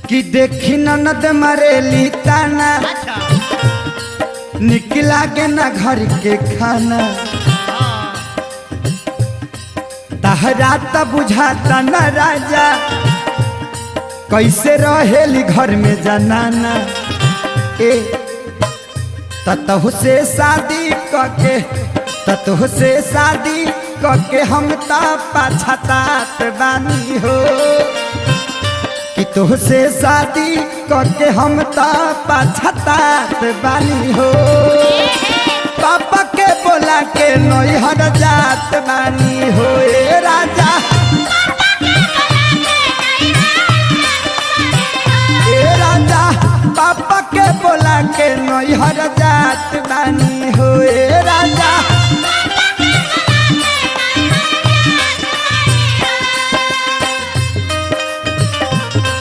कि देखी ननद मरेली ताना निकला के ना घर के खाना तहरा त बुझाता न राजा कैसे रहेली घर में जनाना ए ततहु से शादी कके हम ता पछतात बानी हो कि तुहसे शादी करके हम ता पछतात बानी हो पापा के बोला के नैहर जात बानी हो ए राजा ए राजा पापा के बोला के नैहर जात बानी हो ए